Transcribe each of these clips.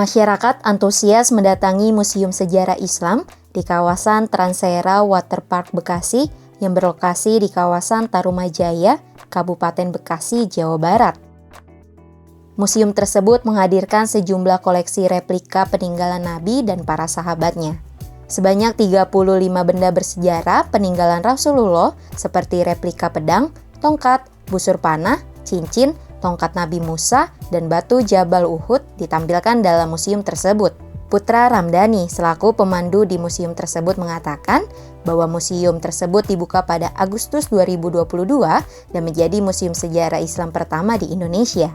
Masyarakat antusias mendatangi Museum Sejarah Islam di kawasan Transera Waterpark Bekasi yang berlokasi di kawasan Tarumajaya, Kabupaten Bekasi, Jawa Barat. Museum tersebut menghadirkan sejumlah koleksi replika peninggalan Nabi dan para sahabatnya. Sebanyak 35 benda bersejarah peninggalan Rasulullah seperti replika pedang, tongkat, busur panah, cincin, tongkat Nabi Musa, dan batu Jabal Uhud ditampilkan dalam museum tersebut. Putra Ramdhani selaku pemandu di museum tersebut mengatakan bahwa museum tersebut dibuka pada Agustus 2022 dan menjadi museum sejarah Islam pertama di Indonesia.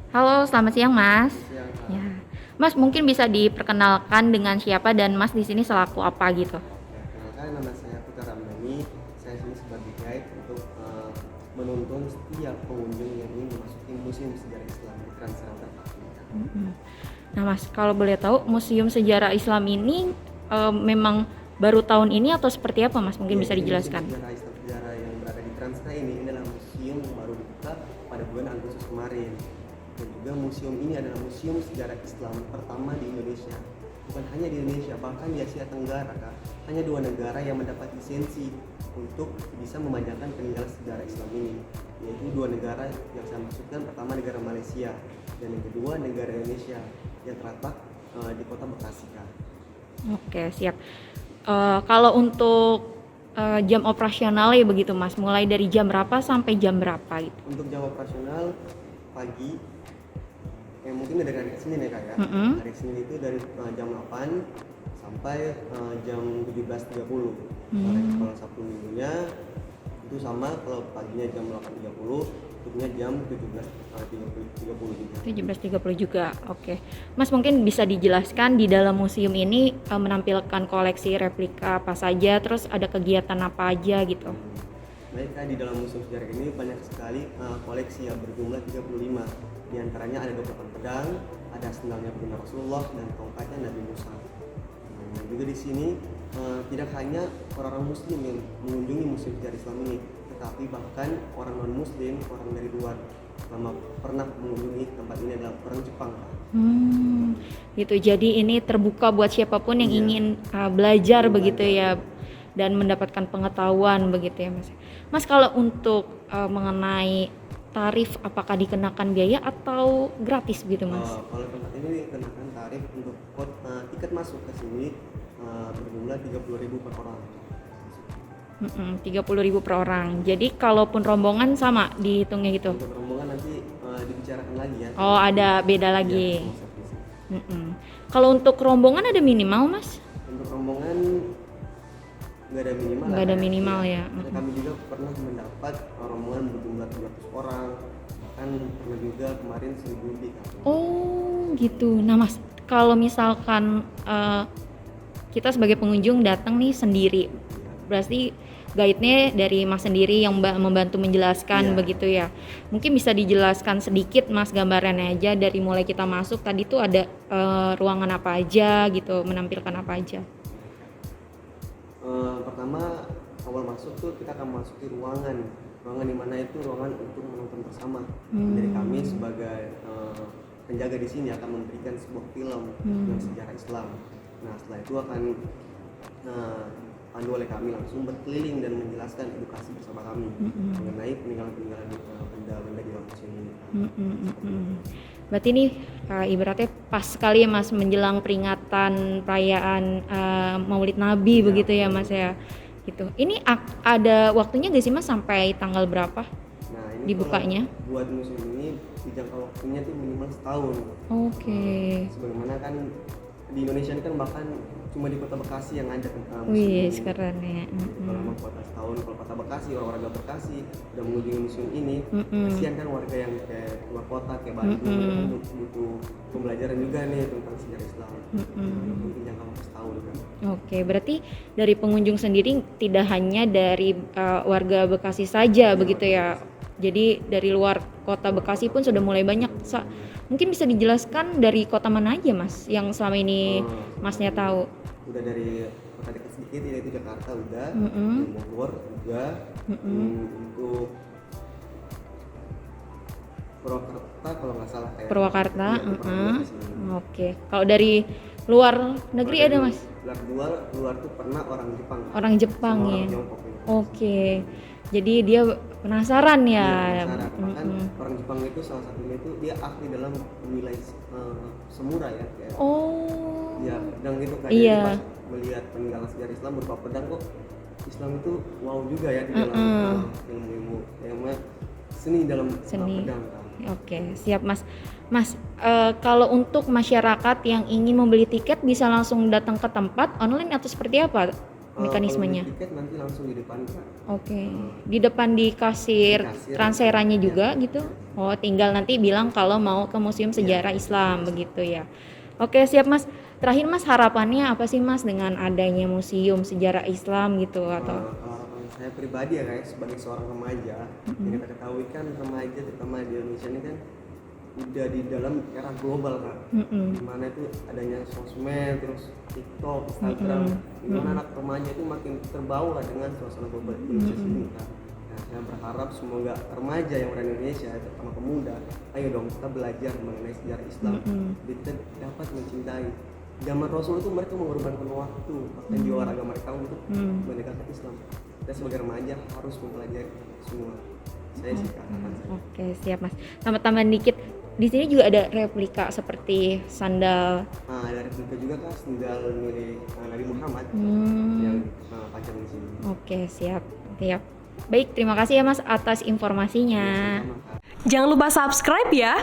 Halo, selamat siang Mas. Siang, Kak. Ya, Mas mungkin bisa diperkenalkan dengan siapa dan Mas di sini selaku apa gitu? Kenalkan, nama saya Putra Ramdhani. Saya sini sebagai guide untuk menuntun setiap pengunjung yang ingin memasuki Museum Sejarah Islam di Transera Waterpark. Nah Mas, kalau boleh tahu Museum Sejarah Islam ini memang baru tahun ini atau seperti apa Mas? Mungkin bisa dijelaskan. Museum Sejarah Islam Sejarah yang berada di Transera ini adalah museum yang baru dibuka pada bulan Agustus kemarin. Dan juga museum ini adalah museum sejarah Islam pertama di Indonesia. Bukan hanya di Indonesia, bahkan di Asia Tenggara, Kak. Hanya 2 negara yang mendapat lisensi untuk bisa memajangkan peninggalan sejarah Islam ini, yaitu 2 negara yang saya maksudkan. Pertama negara Malaysia dan yang kedua negara Indonesia yang terletak di kota Bekasi, Kak. Oke, siap. Kalau untuk jam operasionalnya begitu Mas, mulai dari jam berapa sampai jam berapa gitu? Untuk jam operasional pagi, mungkin dari hari Senin ya Kak ya. Hari Senin itu dari jam 8 sampai jam 17.30. Kalau Sabtu Minggunya itu sama, kalau paginya jam 8.30, tutupnya jam 17.30 juga. 17.30 juga, oke. Mas mungkin bisa dijelaskan di dalam museum ini menampilkan koleksi replika apa saja, terus ada kegiatan apa aja gitu? Baik Kak, di dalam museum sejarah ini banyak sekali koleksi yang berjumlah 35. Di antaranya ada 28 pedang, ada sendalnya baginda Rasulullah dan tongkatnya Nabi Musa. Dan juga di sini tidak hanya orang-orang muslim yang mengunjungi museum sejarah Islam ini, tetapi bahkan orang non-muslim, orang dari luar selama pernah mengunjungi tempat ini adalah orang Jepang. Gitu. Jadi ini terbuka buat siapapun yang ingin belajar begitu ya, dan mendapatkan pengetahuan begitu ya Mas. Mas kalau untuk mengenai tarif, apakah dikenakan biaya atau gratis gitu Mas? Kalau tempat ini dikenakan tarif untuk tiket masuk ke sini berjumlah 30.000 per orang. 30.000 per orang. Jadi kalaupun rombongan sama dihitungnya gitu? Untuk rombongan nanti dibicarakan lagi ya. Oh, ada beda lagi. Ya, Kalau untuk rombongan ada minimal Mas? untuk rombongan nggak ada minimal. Nggak ada minimal ya. Kami juga pernah mendapat rombongan berjumlah 200 orang, bahkan pernah juga kemarin 1.000 lebih kan. Oh gitu. Nah Mas, kalau misalkan kita sebagai pengunjung datang nih sendiri, berarti guide-nya dari Mas sendiri yang membantu menjelaskan begitu ya. Mungkin bisa dijelaskan sedikit Mas gambarannya aja dari mulai kita masuk tadi tuh ada ruangan apa aja gitu, menampilkan apa aja. Pertama awal masuk tuh kita akan masuki ruangan di mana itu ruangan untuk menonton bersama. Dari kami sebagai penjaga di sini akan memberikan sebuah film dengan sejarah Islam. Nah setelah itu akan dipandu oleh kami langsung berkeliling dan menjelaskan edukasi bersama kami mengenai peninggalan benda-benda di dalam museum ini. Berarti ini ibaratnya pas sekali ya Mas menjelang peringatan perayaan Maulid Nabi begitu ya Mas ya. Gitu. Ini ada waktunya nggak sih Mas sampai tanggal berapa? Nah, ini dibukanya? Buat museum ini jangka waktunya tuh minimal setahun. Oke. Sebagaimana kan di Indonesia ini kan bahkan cuma di Kota Bekasi yang ada museum Wih, ini. keren ya. Kalau mau kota setahun, kalau Kota Bekasi, warga Bekasi udah mengunjungi museum ini, kasihan kan warga yang kayak keluar kota kayak Bandung, mereka butuh pembelajaran juga nih tentang sejarah Islam. Mungkin jangka waktu setahun kan. Oke, berarti dari pengunjung sendiri tidak hanya dari warga Bekasi saja begitu ya. Jadi dari luar kota Bekasi pun sudah mulai banyak. Mungkin bisa dijelaskan dari kota mana aja Mas yang selama ini Masnya tahu? Udah dari kota dekat sedikit yaitu Jakarta udah, Bogor juga, untuk Purwakarta kalau nggak salah kayak. Purwakarta. Iya, Purwakarta di sini. Oke. Kalau dari luar negeri ada Mas? Luar tuh pernah orang Jepang. Orang Jepang sama ya. Orang Tiongkok ya. Oke. Jadi dia penasaran ya. Iya, penasaran. Bahkan orang Jepang itu salah satunya itu dia ahli dalam menilai semurah ya kayak. Oh. Ya pedang gitu kan. Iya. Jadi pas melihat peninggalan sejarah Islam berupa pedang kok Islam itu wow juga ya di dalam ilmu-ilmu yang seni dalam Seni. pedang kan. Oke, siap Mas. Mas, kalau untuk masyarakat yang ingin membeli tiket bisa langsung datang ke tempat online atau seperti apa mekanismenya? Kalau beli tiket nanti langsung di depan kan. Oke, di depan di kasir transerannya juga gitu. Oh, tinggal nanti bilang kalau mau ke Museum Sejarah Islam begitu ya. Oke, siap Mas. Terakhir Mas, harapannya apa sih Mas dengan adanya Museum Sejarah Islam gitu atau? Saya pribadi ya kayak sebagai seorang remaja, yang kita ketahui kan remaja terutama di Indonesia ini kan udah di dalam era global kan, dimana itu adanya sosmed, terus TikTok, Instagram, dimana anak remaja itu makin terbawa dengan suasana globalisasi ini kan. Nah, saya berharap semoga remaja yang ada di Indonesia, terutama pemuda, ayo dong kita belajar mengenai sejarah Islam, kita dapat mencintai. Zaman Rasul itu mereka mengorbankan waktu, bahkan jiwa raga mereka untuk mendekatkan Islam. Kita sebagai remaja harus mempelajari semua. Saya sih katakan. Oke, siap Mas. Tambah-tambahan dikit. Di sini juga ada replika seperti sandal. Nah, ada replika juga kan sandal milik Nabi Muhammad yang pajang di sini. Oke, siap. Siap. Baik, terima kasih ya Mas atas informasinya. Sama-sama. Jangan lupa subscribe ya.